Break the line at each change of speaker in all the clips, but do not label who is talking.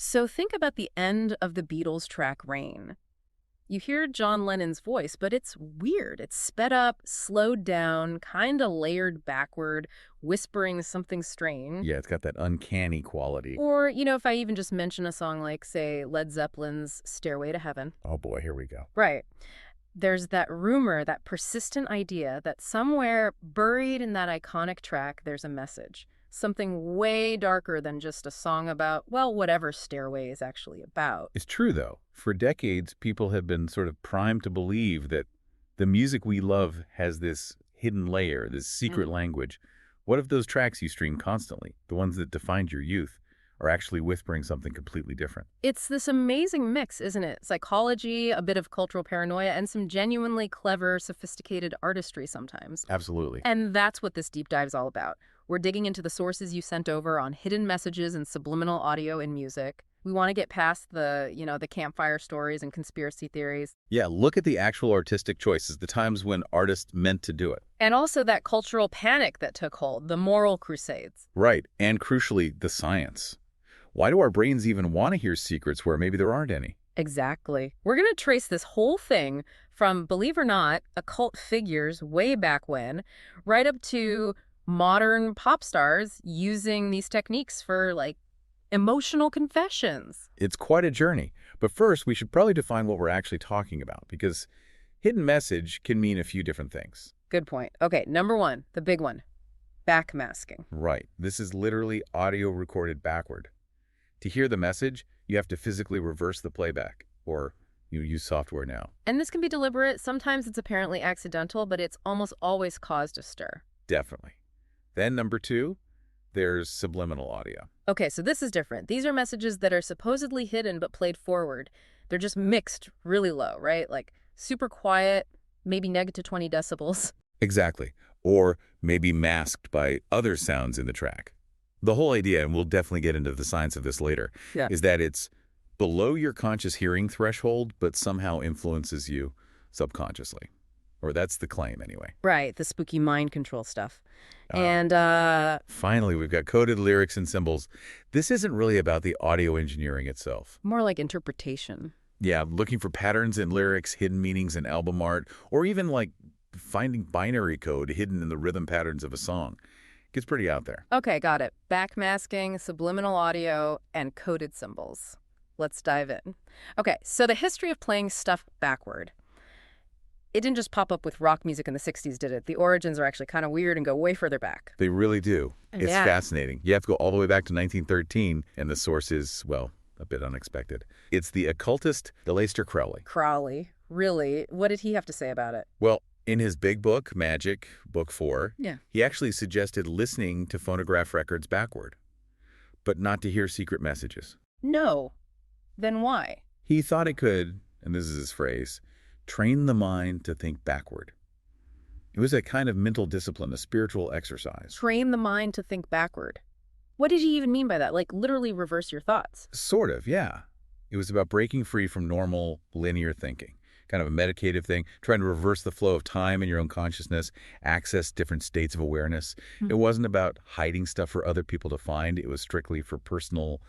So think about the end of the Beatles track Rain. You hear John Lennon's voice, but it's weird. It's sped up, slowed down, kind of layered backward, whispering something strange.
Yeah, it's got that uncanny quality.
Or, if I even just mention a song like, say, Led Zeppelin's Stairway to Heaven.
Oh boy, here we go.
Right. There's that rumor, that persistent idea that somewhere buried in that iconic track, there's a message. Something way darker than just a song about, well, whatever Stairway is actually about.
It's true, though. For decades, people have been sort of primed to believe that the music we love has this hidden layer, this secret language. What if those tracks you stream constantly, the ones that defined your youth, are actually whispering something completely different?
It's this amazing mix, isn't it? Psychology, a bit of cultural paranoia, and some genuinely clever, sophisticated artistry sometimes.
Absolutely.
And that's what this deep dive's all about. We're digging into the sources you sent over on hidden messages and subliminal audio in music. We want to get past the campfire stories and conspiracy theories.
Yeah, look at the actual artistic choices, the times when artists meant to do it.
And also that cultural panic that took hold, the moral crusades.
Right, and crucially, the science. Why do our brains even want to hear secrets where maybe there aren't any?
Exactly. We're going to trace this whole thing from, believe it or not, occult figures way back when, right up to modern pop stars using these techniques for, emotional confessions.
It's quite a journey. But first, we should probably define what we're actually talking about, because hidden message can mean a few different things.
Good point. Okay, number one, the big one, backmasking.
Right. This is literally audio recorded backward. To hear the message, you have to physically reverse the playback, or you use software now.
And this can be deliberate. Sometimes it's apparently accidental, but it's almost always caused a stir.
Definitely. Then number two, there's subliminal audio.
Okay, so this is different. These are messages that are supposedly hidden but played forward. They're just mixed really low, right? Like super quiet, maybe negative 20 decibels.
Exactly. Or maybe masked by other sounds in the track. The whole idea, and we'll definitely get into the science of this later, is that it's below your conscious hearing threshold, but somehow influences you subconsciously. Or that's the claim, anyway.
Right, the spooky mind control stuff.
Finally, we've got coded lyrics and symbols. This isn't really about the audio engineering itself.
More like interpretation.
Yeah, looking for patterns in lyrics, hidden meanings in album art, or even finding binary code hidden in the rhythm patterns of a song. Gets pretty out there.
Okay, got it. Backmasking, subliminal audio, and coded symbols. Let's dive in. Okay, so the history of playing stuff backward. It didn't just pop up with rock music in the 60s, did it? The origins are actually kind of weird and go way further back.
They really do. It's fascinating. You have to go all the way back to 1913, and the source is, well, a bit unexpected. It's the occultist Aleister Crowley.
Crowley? Really? What did he have to say about it?
Well, in his big book, Magic, Book 4,
Yeah.
he actually suggested listening to phonograph records backward, but not to hear secret messages.
No. Then why?
He thought it could, and this is his phrase, train the mind to think backward. It was a kind of mental discipline, a spiritual exercise.
Train the mind to think backward. What did he even mean by that? Like literally reverse your thoughts?
Sort of, yeah. It was about breaking free from normal linear thinking, kind of a meditative thing, trying to reverse the flow of time in your own consciousness, access different states of awareness. It wasn't about hiding stuff for other people to find. It was strictly for personal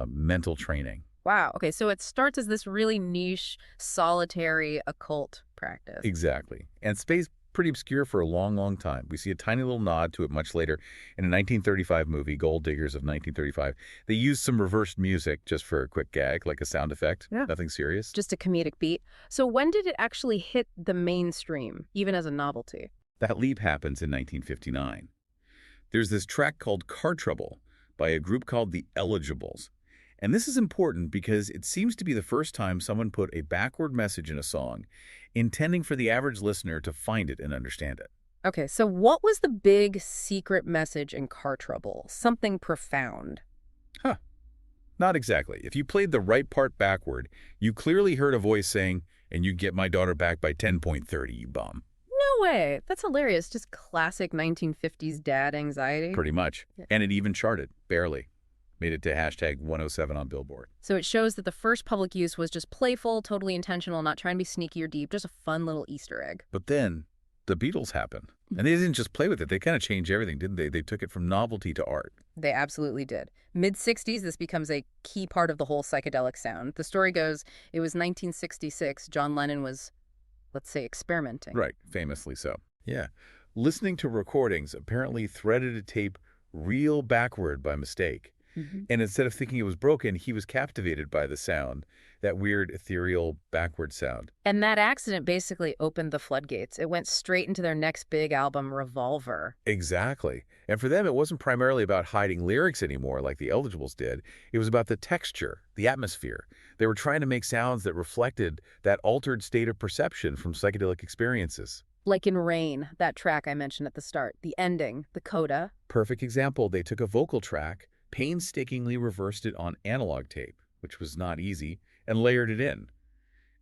mental training.
Wow. Okay, so it starts as this really niche, solitary, occult practice.
Exactly. And space pretty obscure for a long, long time. We see a tiny little nod to it much later in a 1935 movie, Gold Diggers of 1935. They used some reversed music just for a quick gag, like a sound effect.
Yeah.
Nothing serious.
Just a comedic beat. So when did it actually hit the mainstream, even as a novelty?
That leap happens in 1959. There's this track called Car Trouble by a group called the Eligibles. And this is important because it seems to be the first time someone put a backward message in a song, intending for the average listener to find it and understand it.
Okay, so what was the big secret message in Car Trouble? Something profound.
Not exactly. If you played the right part backward, you clearly heard a voice saying, "And you get my daughter back by 10:30, you bum."
No way. That's hilarious. Just classic 1950s dad anxiety.
Pretty much.
Yeah.
And it even charted, barely. Made it to hashtag 107 on Billboard.
So it shows that the first public use was just playful, totally intentional, not trying to be sneaky or deep, just a fun little Easter egg.
But then, the Beatles happen. And they didn't just play with it. They kind of changed everything, didn't they? They took it from novelty to art.
They absolutely did. Mid-60s, this becomes a key part of the whole psychedelic sound. The story goes, it was 1966. John Lennon was, let's say, experimenting.
Right, famously so. Yeah. Listening to recordings, apparently threaded a tape reel backward by mistake. And instead of thinking it was broken, he was captivated by the sound, that weird, ethereal, backward sound.
And that accident basically opened the floodgates. It went straight into their next big album, Revolver.
Exactly. And for them, it wasn't primarily about hiding lyrics anymore like the Eligibles did. It was about the texture, the atmosphere. They were trying to make sounds that reflected that altered state of perception from psychedelic experiences.
Like in Rain, that track I mentioned at the start, the ending, the coda.
Perfect example, they took a vocal track, painstakingly reversed it on analog tape, which was not easy, and layered it in.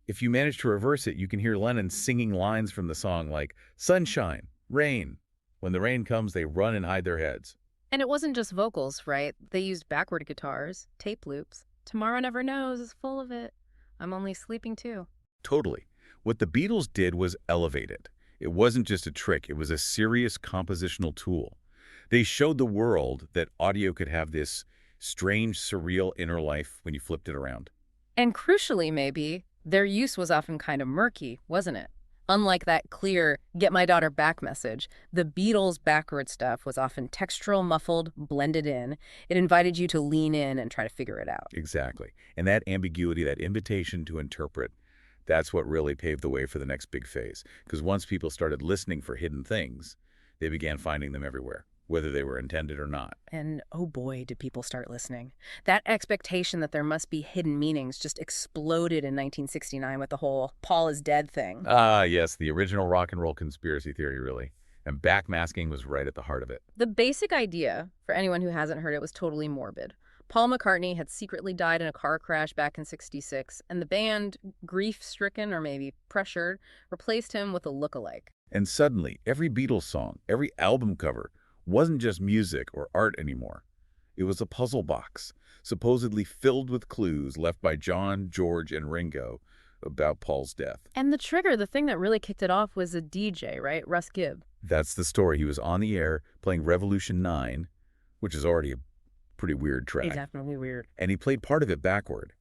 If you manage to reverse it, you can hear Lennon singing lines from the song like, "Sunshine, rain." When the rain comes, they run and hide their heads.
And it wasn't just vocals, right? They used backward guitars, tape loops. Tomorrow Never Knows is full of it. I'm Only Sleeping Too.
Totally. What the Beatles did was elevate it. It wasn't just a trick, it was a serious compositional tool. They showed the world that audio could have this strange, surreal inner life when you flipped it around.
And crucially, maybe, their use was often kind of murky, wasn't it? Unlike that clear, get my daughter back message, the Beatles' backward stuff was often textural, muffled, blended in. It invited you to lean in and try to figure it out.
Exactly. And that ambiguity, that invitation to interpret, that's what really paved the way for the next big phase. Because once people started listening for hidden things, they began finding them everywhere, whether they were intended or not.
And oh boy, did people start listening. That expectation that there must be hidden meanings just exploded in 1969 with the whole Paul is dead thing.
Ah, yes, the original rock and roll conspiracy theory, really. And backmasking was right at the heart of it.
The basic idea, for anyone who hasn't heard it, was totally morbid. Paul McCartney had secretly died in a car crash back in '66, and the band, grief-stricken or maybe pressured, replaced him with a lookalike.
And suddenly, every Beatles song, every album cover, wasn't just music or art anymore. It was a puzzle box, supposedly filled with clues left by John, George, and Ringo about Paul's death.
And the trigger, the thing that really kicked it off, was a DJ, right? Russ Gibb.
That's the story. He was on the air playing Revolution 9, which is already a pretty weird track.
Definitely weird.
And he played part of it backward.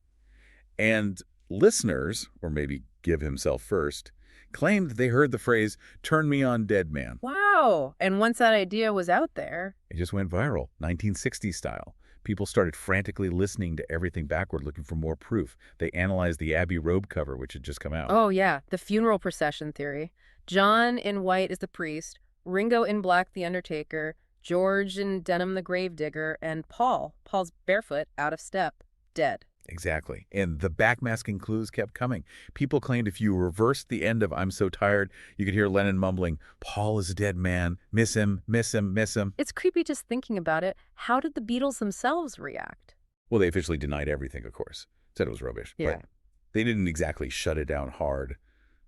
And listeners, or maybe Gibb himself first, claimed they heard the phrase, "Turn me on, dead man."
Wow. And once that idea was out there,
it just went viral, 1960s style. People started frantically listening to everything backward, looking for more proof. They analyzed the Abbey Road cover, which had just come out.
oh yeah, the funeral procession theory. John in white is the priest, Ringo in black the undertaker, George in denim the gravedigger, and Paul's barefoot, out of step, dead.
Exactly. And the backmasking clues kept coming. People claimed if you reversed the end of "I'm So Tired," you could hear Lennon mumbling, "Paul is a dead man. Miss him, miss him, miss him."
It's creepy just thinking about it. How did the Beatles themselves react?
Well, they officially denied everything, of course. Said it was rubbish.
Yeah.
But they didn't exactly shut it down hard.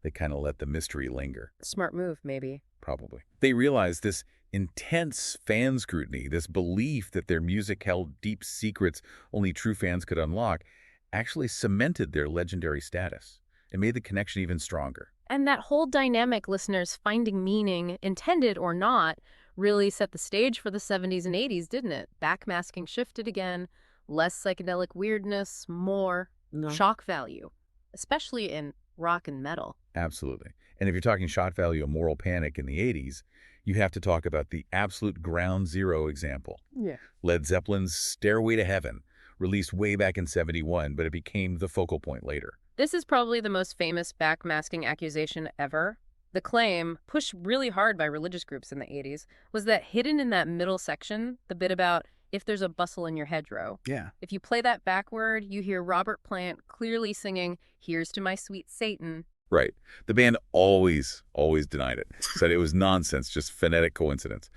They kind of let the mystery linger.
Smart move, maybe.
Probably. They realized this intense fan scrutiny, this belief that their music held deep secrets only true fans could unlock, actually cemented their legendary status and made the connection even stronger.
And that whole dynamic, listeners finding meaning, intended or not, really set the stage for the 70s and 80s, didn't it? Backmasking shifted again, less psychedelic weirdness, more shock value, especially in rock and metal.
Absolutely. And if you're talking shock value of moral panic in the 80s, you have to talk about the absolute ground zero example.
Yeah.
Led Zeppelin's Stairway to Heaven, released way back in '71, but it became the focal point later.
This is probably the most famous backmasking accusation ever. The claim, pushed really hard by religious groups in the 80s, was that hidden in that middle section, the bit about if there's a bustle in your hedgerow.
Yeah.
If you play that backward, you hear Robert Plant clearly singing, "Here's to my sweet Satan."
Right. The band always denied it. Said it was nonsense, just phonetic coincidence.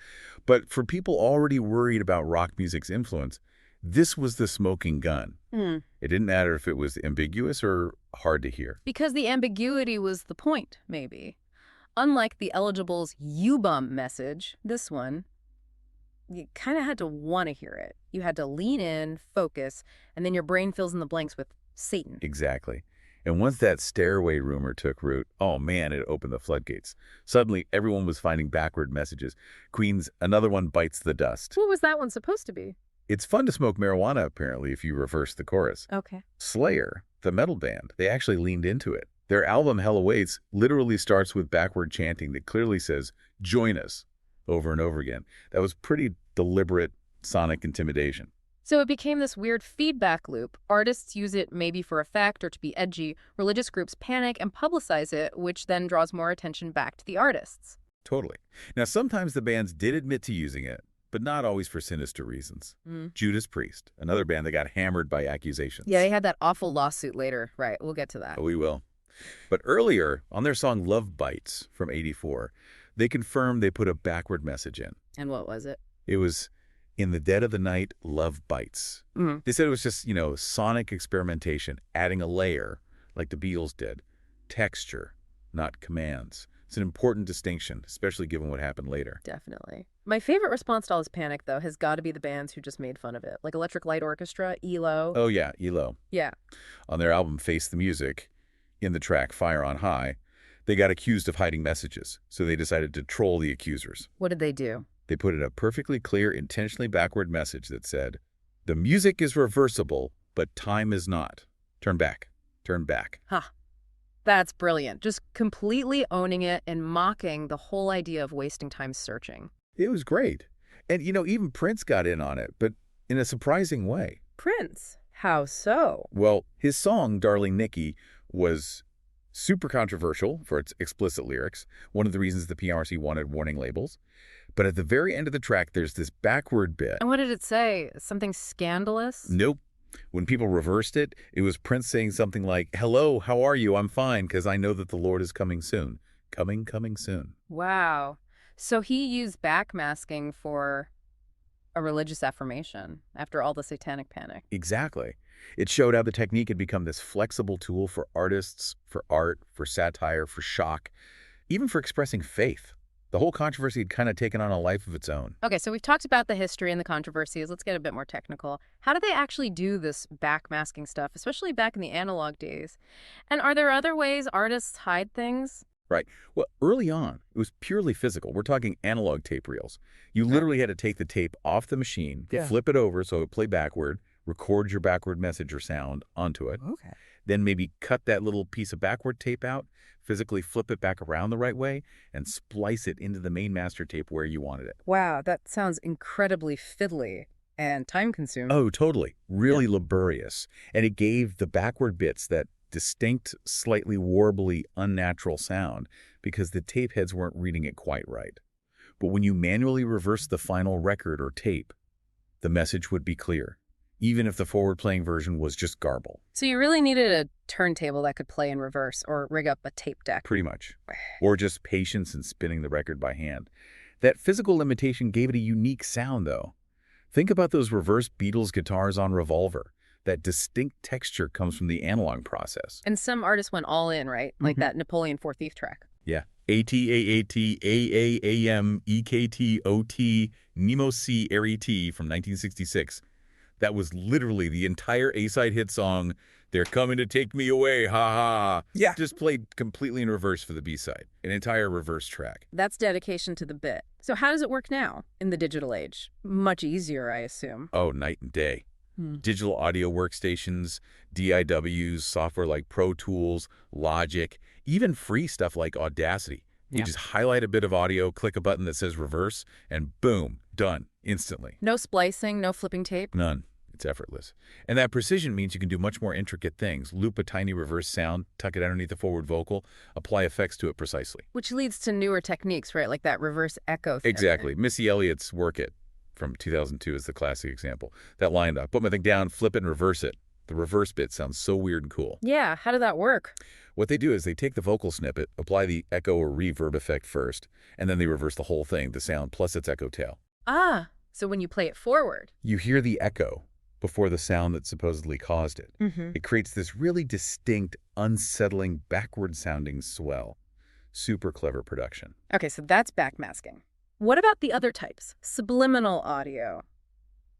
But for people already worried about rock music's influence, this was the smoking gun. It didn't matter if it was ambiguous or hard to hear.
Because the ambiguity was the point, maybe. Unlike the Eligibles' U-bump message, this one, you kind of had to want to hear it. You had to lean in, focus, and then your brain fills in the blanks with Satan.
Exactly. And once that stairway rumor took root, oh man, it opened the floodgates. Suddenly, everyone was finding backward messages. Queen's Another One Bites the Dust.
What was that one supposed to be?
It's fun to smoke marijuana, apparently, if you reverse the chorus.
Okay.
Slayer, the metal band, they actually leaned into it. Their album, Hell Awaits, literally starts with backward chanting that clearly says, "Join us," over and over again. That was pretty deliberate sonic intimidation.
So it became this weird feedback loop. Artists use it maybe for effect or to be edgy. Religious groups panic and publicize it, which then draws more attention back to the artists.
Totally. Now, sometimes the bands did admit to using it, but not always for sinister reasons. Judas Priest, another band that got hammered by accusations.
Yeah, they had that awful lawsuit later. Right, we'll get to that.
Oh, we will. But earlier, on their song Love Bites from '84, they confirmed they put a backward message in.
And what was it?
It was, "In the dead of the night, love bites." They said it was just, sonic experimentation, adding a layer, like the Beatles did. Texture, not commands. It's an important distinction, especially given what happened later.
Definitely. My favorite response to all this panic, though, has got to be the bands who just made fun of it, like Electric Light Orchestra, ELO.
Oh, yeah, ELO.
Yeah.
On their album Face the Music, in the track Fire on High, they got accused of hiding messages, so they decided to troll the accusers.
What did they do?
They put in a perfectly clear, intentionally backward message that said, "The music is reversible, but time is not. Turn back. Turn back."
Huh. That's brilliant. Just completely owning it and mocking the whole idea of wasting time searching.
It was great. And, even Prince got in on it, but in a surprising way.
Prince? How so?
Well, his song, Darling Nikki, was super controversial for its explicit lyrics, one of the reasons the PRC wanted warning labels. But at the very end of the track, there's this backward bit.
And what did it say? Something scandalous?
Nope. When people reversed it, it was Prince saying something like, "Hello, how are you? I'm fine, because I know that the Lord is coming soon." Coming soon.
Wow. So he used backmasking for a religious affirmation after all the satanic panic.
Exactly. It showed how the technique had become this flexible tool for artists, for art, for satire, for shock, even for expressing faith. The whole controversy had kind of taken on a life of its own.
Okay, so we've talked about the history and the controversies. Let's get a bit more technical. How do they actually do this backmasking stuff, especially back in the analog days? And are there other ways artists hide things?
Right. Well, early on, it was purely physical. We're talking analog tape reels. You literally had to take the tape off the machine, flip it over so it would play backward, record your backward message or sound onto it.
Okay.
Then maybe cut that little piece of backward tape out, physically flip it back around the right way, and splice it into the main master tape where you wanted it.
Wow, that sounds incredibly fiddly and time-consuming.
Oh, totally. Really laborious. And it gave the backward bits that distinct, slightly warbly, unnatural sound because the tape heads weren't reading it quite right. But when you manually reversed the final record or tape, the message would be clear, even if the forward-playing version was just garble.
So you really needed a turntable that could play in reverse or rig up a tape deck.
Pretty much. Or just patience in spinning the record by hand. That physical limitation gave it a unique sound, though. Think about those reverse Beatles guitars on Revolver. That distinct texture comes from the analog process.
And some artists went all in, right? Like that Napoleon 4 Thief track.
Yeah. ATAAT AAAM EKT OT Nemo C Airy T from 1966. That was literally the entire A-side hit song, "They're Coming to Take Me Away, ha ha."
Yeah.
Just played completely in reverse for the B-side. An entire reverse track.
That's dedication to the bit. So how does it work now in the digital age? Much easier, I assume.
Oh, night and day. Digital audio workstations, DIWs, software like Pro Tools, Logic, even free stuff like Audacity. You just highlight a bit of audio, click a button that says reverse, and boom, done, instantly.
No splicing, no flipping tape?
None. It's effortless. And that precision means you can do much more intricate things. Loop a tiny reverse sound, tuck it underneath the forward vocal, apply effects to it precisely.
Which leads to newer techniques, right? Like that reverse echo thing.
Exactly. Missy Elliott's Work It from 2002 is the classic example. That line, put my thing down, flip it and reverse it. The reverse bit sounds so weird and cool.
Yeah, how did that work?
What they do is they take the vocal snippet, apply the echo or reverb effect first, and then they reverse the whole thing, the sound plus its echo tail.
Ah, so when you play it forward.
You hear the echo before the sound that supposedly caused it. It creates this really distinct, unsettling, backward-sounding swell. Super clever production.
Okay, so that's backmasking. What about the other types? Subliminal audio.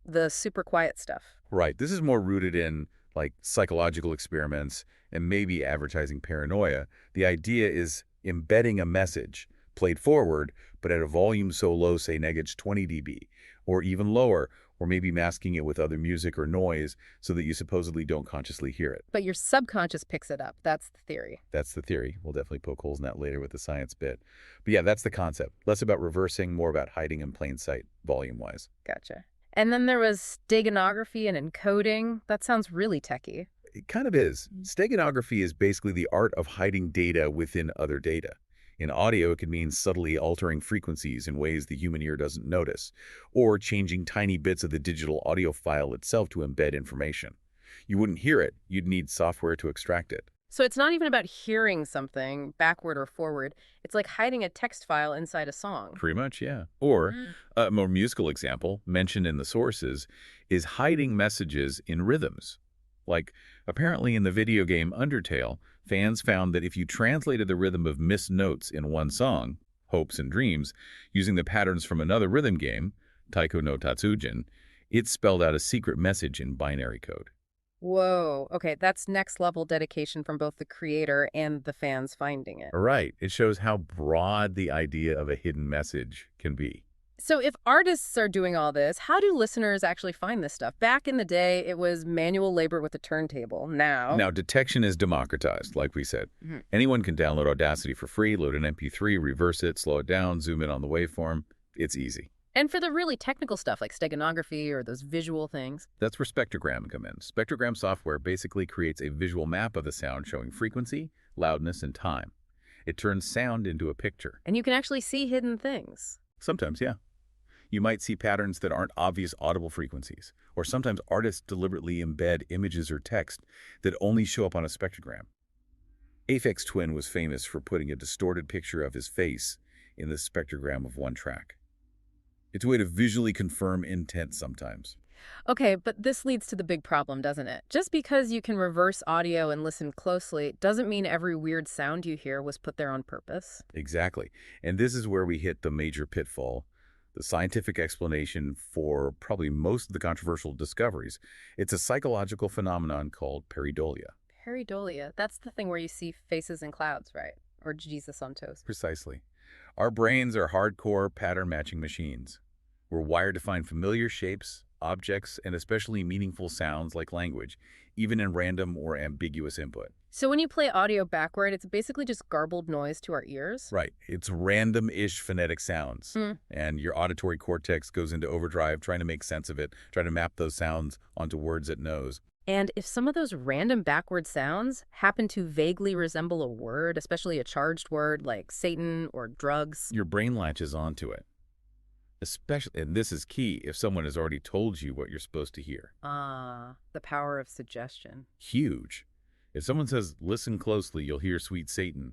The super quiet stuff.
Right. This is more rooted in like psychological experiments and maybe advertising paranoia. The idea is embedding a message, played forward, but at a volume so low, say negative 20 dB, or even lower, or maybe masking it with other music or noise so that you supposedly don't consciously hear it.
But your subconscious picks it up. That's the theory.
That's the theory. We'll definitely poke holes in that later with the science bit. But yeah, that's the concept. Less about reversing, more about hiding in plain sight, volume-wise.
Gotcha. And then there was steganography and encoding. That sounds really techy.
It kind of is. Steganography is basically the art of hiding data within other data. In audio, it could mean subtly altering frequencies in ways the human ear doesn't notice, or changing tiny bits of the digital audio file itself to embed information. You wouldn't hear it. You'd need software to extract it.
So it's not even about hearing something backward or forward. It's like hiding a text file inside a song.
Pretty much, yeah. Or a more musical example, mentioned in the sources, is hiding messages in rhythms. Like, apparently in the video game Undertale, fans found that if you translated the rhythm of missed notes in one song, Hopes and Dreams, using the patterns from another rhythm game, Taiko no Tatsujin, it spelled out a secret message in binary code.
Whoa. Okay, that's next level dedication from both the creator and the fans finding it.
Right. It shows how broad the idea of a hidden message can be.
So if artists are doing all this, how do listeners actually find this stuff? Back in the day, it was manual labor with a turntable. Now,
Detection is democratized, like we said. Anyone can download Audacity for free, load an MP3, reverse it, slow it down, zoom in on the waveform. It's easy.
And for the really technical stuff like steganography or those visual things.
That's where spectrogram come in. Spectrogram software basically creates a visual map of the sound showing frequency, loudness, and time. It turns sound into a picture.
And you can actually see hidden things.
Sometimes, yeah. You might see patterns that aren't obvious audible frequencies, or sometimes artists deliberately embed images or text that only show up on a spectrogram. Aphex Twin was famous for putting a distorted picture of his face in the spectrogram of one track. It's a way to visually confirm intent sometimes.
Okay, but this leads to the big problem, doesn't it? Just because you can reverse audio and listen closely doesn't mean every weird sound you hear was put there on purpose.
Exactly. And this is where we hit the major pitfall, the scientific explanation for probably most of the controversial discoveries. It's a psychological phenomenon called pareidolia.
Pareidolia, that's the thing where you see faces in clouds, right? Or Jesus on toast.
Precisely. Our brains are hardcore pattern-matching machines. We're wired to find familiar shapes, objects, and especially meaningful sounds like language, even in random or ambiguous input.
So when you play audio backward, it's basically just garbled noise to our ears?
Right. It's random-ish phonetic sounds. And your auditory cortex goes into overdrive trying to make sense of it, trying to map those sounds onto words it knows.
And if some of those random backward sounds happen to vaguely resemble a word, especially a charged word like Satan or drugs,
your brain latches onto it. Especially, and this is key, if someone has already told you what you're supposed to hear.
The power of suggestion.
Huge. If someone says, listen closely, you'll hear sweet Satan,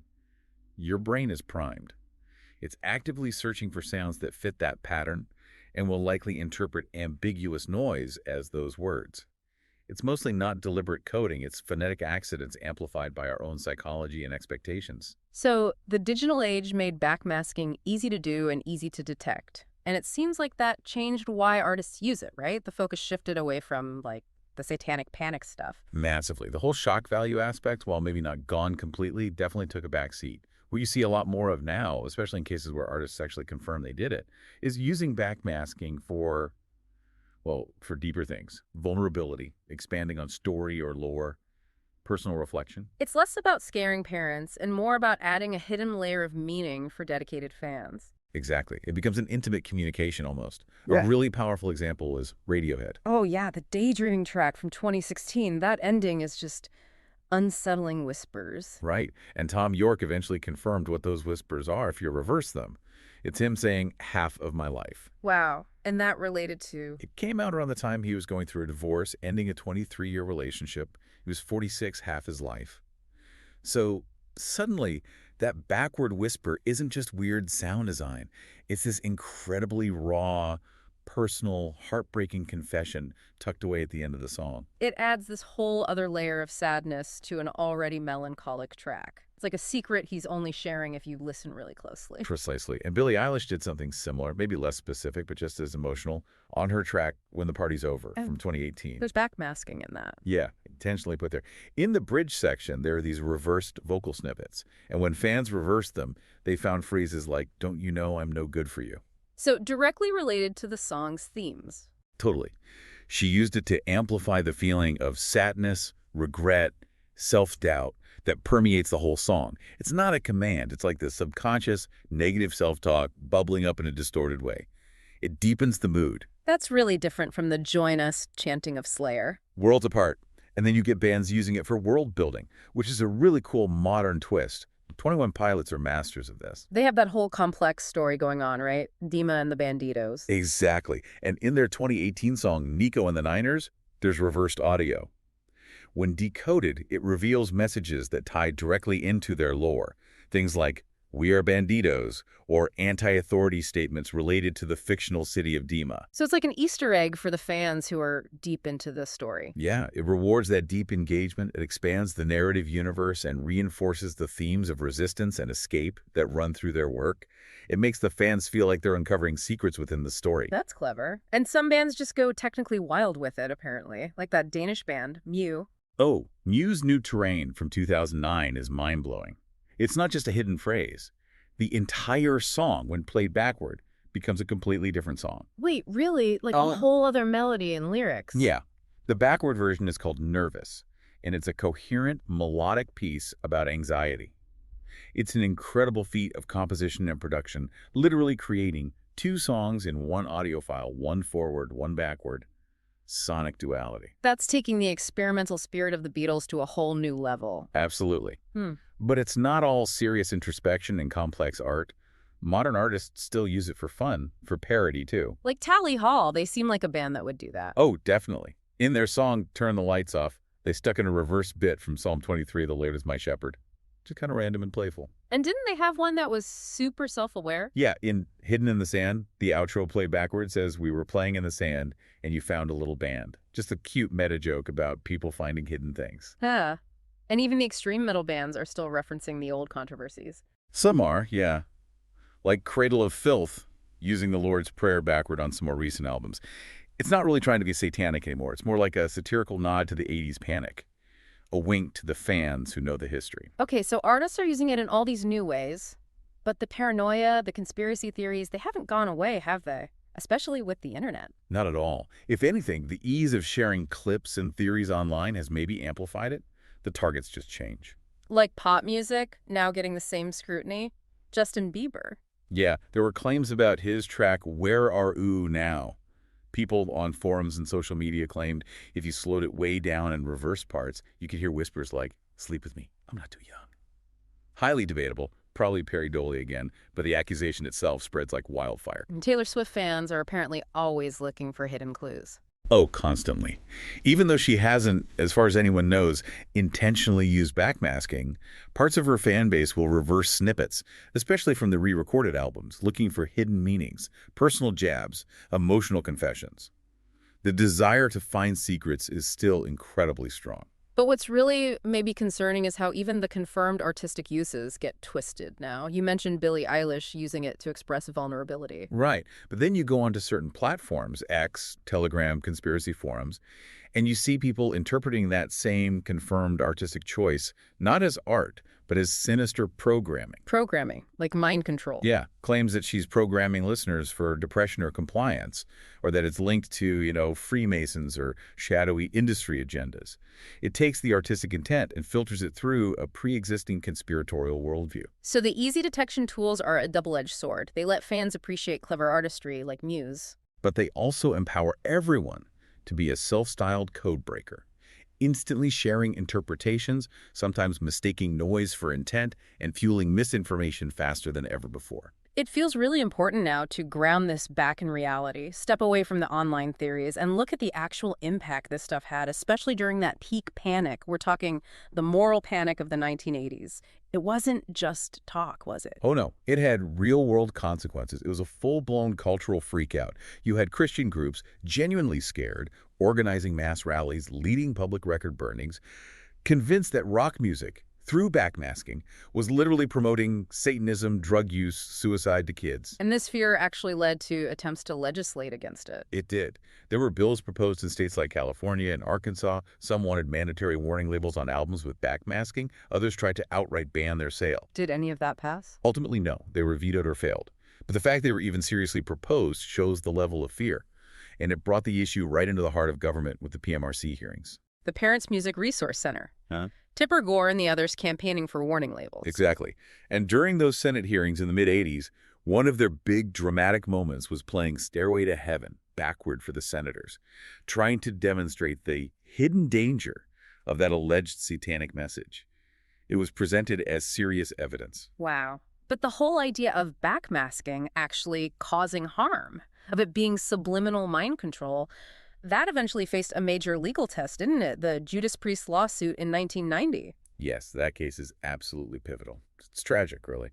your brain is primed. It's actively searching for sounds that fit that pattern and will likely interpret ambiguous noise as those words. It's mostly not deliberate coding, it's phonetic accidents amplified by our own psychology and expectations.
So the digital age made backmasking easy to do and easy to detect. And it seems like that changed why artists use it, right? The focus shifted away from, like, the satanic panic stuff.
Massively. The whole shock value aspect, while maybe not gone completely, definitely took a back seat. What you see a lot more of now, especially in cases where artists actually confirm they did it, is using backmasking for deeper things. Vulnerability, expanding on story or lore, personal reflection.
It's less about scaring parents and more about adding a hidden layer of meaning for dedicated fans.
Exactly. It becomes an intimate communication almost.
Yeah.
A really powerful example is Radiohead.
Oh, yeah, the Daydreaming track from 2016. That ending is just unsettling whispers.
Right. And Tom York eventually confirmed what those whispers are if you reverse them. It's him saying, half of my life.
Wow. And that related to?
It came out around the time he was going through a divorce, ending a 23-year relationship. He was 46, half his life. So suddenly, that backward whisper isn't just weird sound design. It's this incredibly raw, personal, heartbreaking confession tucked away at the end of the song.
It adds this whole other layer of sadness to an already melancholic track. It's like a secret he's only sharing if you listen really closely.
Precisely. And Billie Eilish did something similar, maybe less specific, but just as emotional, on her track When the Party's Over from 2018.
There's backmasking in that.
Yeah. intentionally put there. In the bridge section, there are these reversed vocal snippets. And when fans reversed them, they found phrases like, "Don't you know I'm no good for you?"
So directly related to the song's themes.
Totally. She used it to amplify the feeling of sadness, regret, self-doubt that permeates the whole song. It's not a command. It's like the subconscious, negative self-talk bubbling up in a distorted way. It deepens the mood.
That's really different from the join us chanting of Slayer.
Worlds apart. And then you get bands using it for world building, which is a really cool modern twist. 21 Pilots are masters of this.
They have that whole complex story going on, right? Dima and the Banditos.
Exactly. And in their 2018 song, Nico and the Niners, there's reversed audio. When decoded, it reveals messages that tie directly into their lore. Things like, "We are banditos," or anti-authority statements related to the fictional city of Dima.
So it's like an Easter egg for the fans who are deep into the story.
Yeah, it rewards that deep engagement. It expands the narrative universe and reinforces the themes of resistance and escape that run through their work. It makes the fans feel like they're uncovering secrets within the story.
That's clever. And some bands just go technically wild with it, apparently. Like that Danish band, Mew.
Oh, Mew's New Terrain from 2009 is mind-blowing. It's not just a hidden phrase. The entire song, when played backward, becomes a completely different song.
Wait, really? Like
Oh.
a whole other melody and lyrics?
Yeah. The backward version is called Nervous, and it's a coherent, melodic piece about anxiety. It's an incredible feat of composition and production, literally creating two songs in one audio file, one forward, one backward. Sonic duality.
That's taking the experimental spirit of the Beatles to a whole new level.
Absolutely.
Hmm.
But it's not all serious introspection and complex art. Modern artists still use it for fun, for parody too.
Like Tally Hall, they seem like a band that would do that.
Oh, definitely. In their song, Turn the Lights Off, they stuck in a reverse bit from Psalm 23, "The Lord is my shepherd." Just kind of random and playful.
And didn't they have one that was super self-aware?
Yeah, in Hidden in the Sand, the outro played backwards says, "We were playing in the sand and you found a little band." Just a cute meta joke about people finding hidden things.
Yeah. And even the extreme metal bands are still referencing the old controversies.
Some are, yeah. Like Cradle of Filth, using the Lord's Prayer backward on some more recent albums. It's not really trying to be satanic anymore. It's more like a satirical nod to the 80s panic. A wink to the fans who know the history.
Okay, so artists are using it in all these new ways, but the paranoia, the conspiracy theories, they haven't gone away, have they? Especially with the internet.
Not at all. If anything, the ease of sharing clips and theories online has maybe amplified it. The targets just change.
Like pop music, now getting the same scrutiny. Justin Bieber.
Yeah, there were claims about his track Where Are Oo Now? People on forums and social media claimed if you slowed it way down and reversed parts, you could hear whispers like, "Sleep with me, I'm not too young." Highly debatable, probably pareidolia again, but the accusation itself spreads like wildfire.
And Taylor Swift fans are apparently always looking for hidden clues.
Oh, constantly. Even though she hasn't, as far as anyone knows, intentionally used backmasking, parts of her fan base will reverse snippets, especially from the re-recorded albums, looking for hidden meanings, personal jabs, emotional confessions. The desire to find secrets is still incredibly strong.
But what's really maybe concerning is how even the confirmed artistic uses get twisted now. You mentioned Billie Eilish using it to express vulnerability.
Right. But then you go onto certain platforms, X, Telegram, conspiracy forums, and you see people interpreting that same confirmed artistic choice not as art, but as sinister programming.
Programming, like mind control.
Yeah, claims that she's programming listeners for depression or compliance, or that it's linked to, Freemasons or shadowy industry agendas. It takes the artistic intent and filters it through a pre-existing conspiratorial worldview.
So the easy detection tools are a double-edged sword. They let fans appreciate clever artistry like Muse.
But they also empower everyone to be a self-styled code breaker, instantly sharing interpretations, sometimes mistaking noise for intent, and fueling misinformation faster than ever before.
It feels really important now to ground this back in reality, step away from the online theories, and look at the actual impact this stuff had, especially during that peak panic. We're talking the moral panic of the 1980s. It wasn't just talk, was it?
Oh no, it had real-world consequences. It was a full-blown cultural freakout. You had Christian groups genuinely scared, organizing mass rallies, leading public record burnings, convinced that rock music, through backmasking, was literally promoting Satanism, drug use, suicide to kids.
And this fear actually led to attempts to legislate against it.
It did. There were bills proposed in states like California and Arkansas. Some wanted mandatory warning labels on albums with backmasking. Others tried to outright ban their sale.
Did any of that pass?
Ultimately, no. They were vetoed or failed. But the fact they were even seriously proposed shows the level of fear. And it brought the issue right into the heart of government with the PMRC hearings.
The Parents Music Resource Center.
Huh?
Tipper Gore and the others campaigning for warning labels.
Exactly. And during those Senate hearings in the mid-'80s, one of their big dramatic moments was playing Stairway to Heaven backward for the senators, trying to demonstrate the hidden danger of that alleged satanic message. It was presented as serious evidence.
Wow. But the whole idea of backmasking actually causing harm, of it being subliminal mind control, that eventually faced a major legal test, didn't it? The Judas Priest lawsuit in 1990.
Yes, that case is absolutely pivotal. It's tragic, really.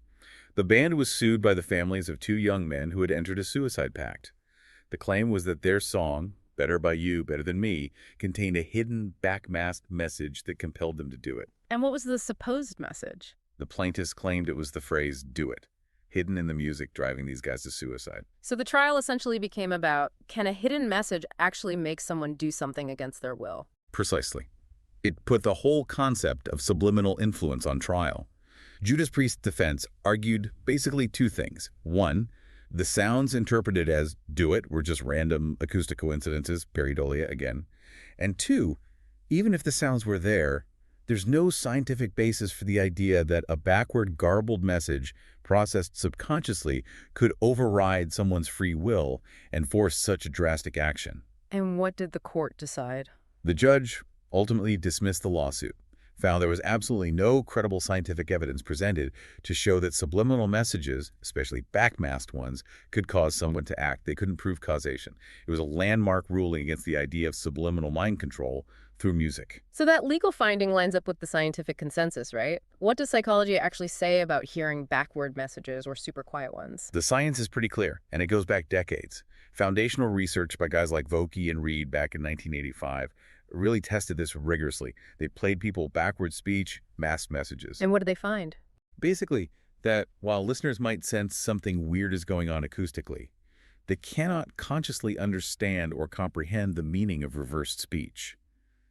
The band was sued by the families of two young men who had entered a suicide pact. The claim was that their song, Better by You, Better Than Me, contained a hidden backmasked message that compelled them to do it.
And what was the supposed message?
The plaintiffs claimed it was the phrase, "Do it," hidden in the music driving these guys to suicide.
So the trial essentially became about, can a hidden message actually make someone do something against their will?
Precisely. It put the whole concept of subliminal influence on trial. Judas Priest's defense argued basically two things. One, the sounds interpreted as "do it" were just random acoustic coincidences, pareidolia again. And two, even if the sounds were there, there's no scientific basis for the idea that a backward, garbled message processed subconsciously could override someone's free will and force such a drastic action.
And what did the court decide?
The judge ultimately dismissed the lawsuit, found there was absolutely no credible scientific evidence presented to show that subliminal messages, especially backmasked ones, could cause someone to act. They couldn't prove causation. It was a landmark ruling against the idea of subliminal mind control through music.
So that legal finding lines up with the scientific consensus, right? What does psychology actually say about hearing backward messages or super quiet ones?
The science is pretty clear, and it goes back decades. Foundational research by guys like Vokey and Reed back in 1985 really tested this rigorously. They played people backward speech, masked messages.
And what did they find?
Basically, that while listeners might sense something weird is going on acoustically, they cannot consciously understand or comprehend the meaning of reversed speech.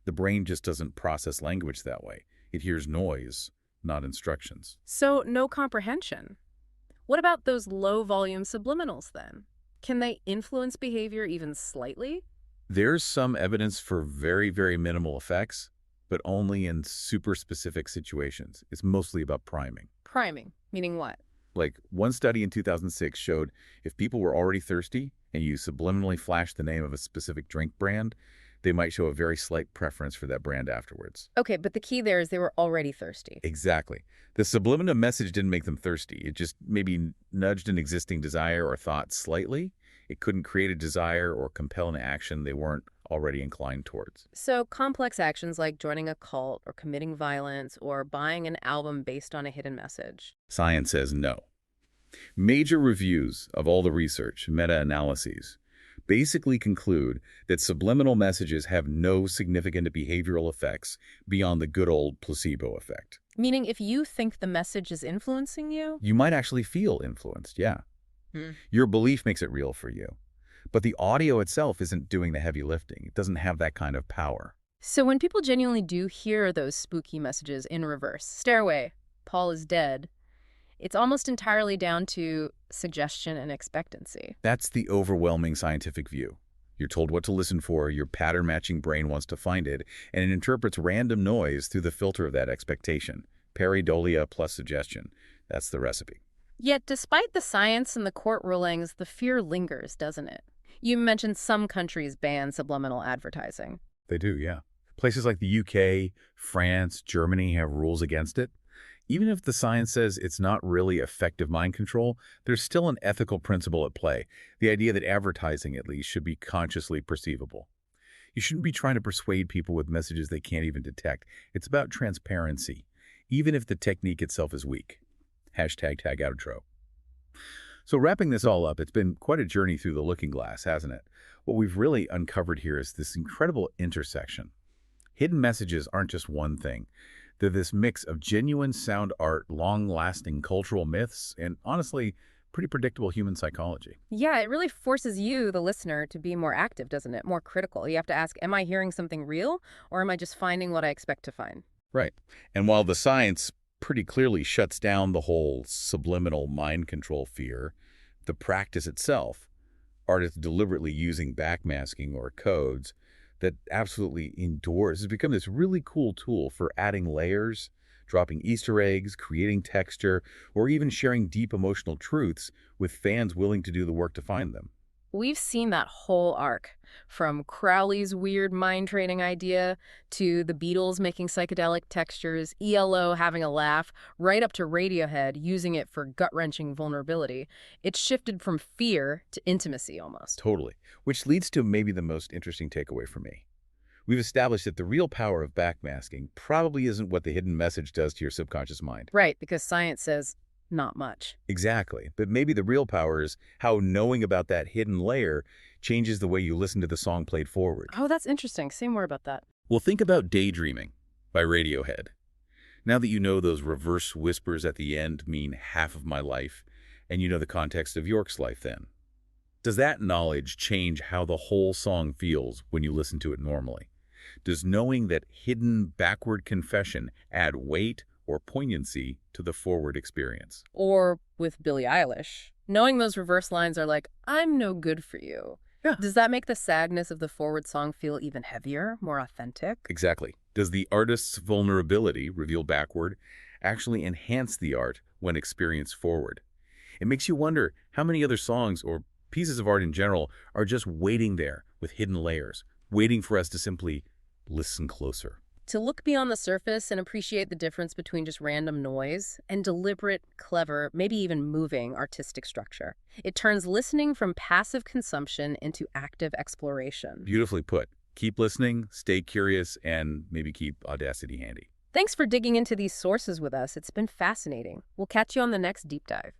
The brain just doesn't process language that way. It hears noise, not instructions.
So no comprehension. What about those low-volume subliminals then? Can they influence behavior even slightly?
There's some evidence for very, very minimal effects, but only in super specific situations. It's mostly about priming.
Priming, meaning what?
Like, one study in 2006 showed if people were already thirsty and you subliminally flashed the name of a specific drink brand, they might show a very slight preference for that brand afterwards.
Okay, but the key there is they were already thirsty.
Exactly. The subliminal message didn't make them thirsty. It just maybe nudged an existing desire or thought slightly. It couldn't create a desire or compel an action they weren't already inclined towards.
So complex actions like joining a cult or committing violence or buying an album based on a hidden message.
Science says no. Major reviews of all the research, meta-analyses, basically conclude that subliminal messages have no significant behavioral effects beyond the good old placebo effect.
Meaning if you think the message is influencing you?
You might actually feel influenced, yeah. Your belief makes it real for you. But the audio itself isn't doing the heavy lifting. It doesn't have that kind of power.
So when people genuinely do hear those spooky messages in reverse, stairway, Paul is dead, it's almost entirely down to suggestion and expectancy.
That's the overwhelming scientific view. You're told what to listen for, your pattern-matching brain wants to find it, and it interprets random noise through the filter of that expectation. Pareidolia plus suggestion. That's the recipe.
Yet despite the science and the court rulings, the fear lingers, doesn't it? You mentioned some countries ban subliminal advertising.
They do, yeah. Places like the UK, France, Germany have rules against it. Even if the science says it's not really effective mind control, there's still an ethical principle at play, the idea that advertising, at least, should be consciously perceivable. You shouldn't be trying to persuade people with messages they can't even detect. It's about transparency, even if the technique itself is weak. Hashtag tag outro. So wrapping this all up, it's been quite a journey through the looking glass, hasn't it? What we've really uncovered here is this incredible intersection. Hidden messages aren't just one thing. They're this mix of genuine sound art, long-lasting cultural myths, and honestly, pretty predictable human psychology.
Yeah, it really forces you, the listener, to be more active, doesn't it? More critical. You have to ask, am I hearing something real, or am I just finding what I expect to find?
Right. And while the science pretty clearly shuts down the whole subliminal mind control fear, the practice itself, artists deliberately using backmasking or codes that absolutely endures, has become this really cool tool for adding layers, dropping Easter eggs, creating texture, or even sharing deep emotional truths with fans willing to do the work to find them.
We've seen that whole arc, from Crowley's weird mind training idea to the Beatles making psychedelic textures, ELO having a laugh, right up to Radiohead using it for gut-wrenching vulnerability. It's shifted from fear to intimacy almost.
Totally. Which leads to maybe the most interesting takeaway for me. We've established that the real power of backmasking probably isn't what the hidden message does to your subconscious mind.
Right, because science says not much.
Exactly. But maybe the real power is how knowing about that hidden layer changes the way you listen to the song played forward.
Oh, that's interesting. Say more about that.
Well, think about Daydreaming by Radiohead. Now that you know those reverse whispers at the end mean half of my life, and you know the context of York's life then, does that knowledge change how the whole song feels when you listen to it normally? Does knowing that hidden backward confession add weight or poignancy to the forward experience?
Or with Billie Eilish, knowing those reverse lines are like, I'm no good for you.
Yeah.
Does that make the sadness of the forward song feel even heavier, more authentic?
Exactly. Does the artist's vulnerability, revealed backward, actually enhance the art when experienced forward? It makes you wonder how many other songs or pieces of art in general are just waiting there with hidden layers, waiting for us to simply listen closer.
To look beyond the surface and appreciate the difference between just random noise and deliberate, clever, maybe even moving artistic structure. It turns listening from passive consumption into active exploration.
Beautifully put. Keep listening, stay curious, and maybe keep Audacity handy.
Thanks for digging into these sources with us. It's been fascinating. We'll catch you on the next deep dive.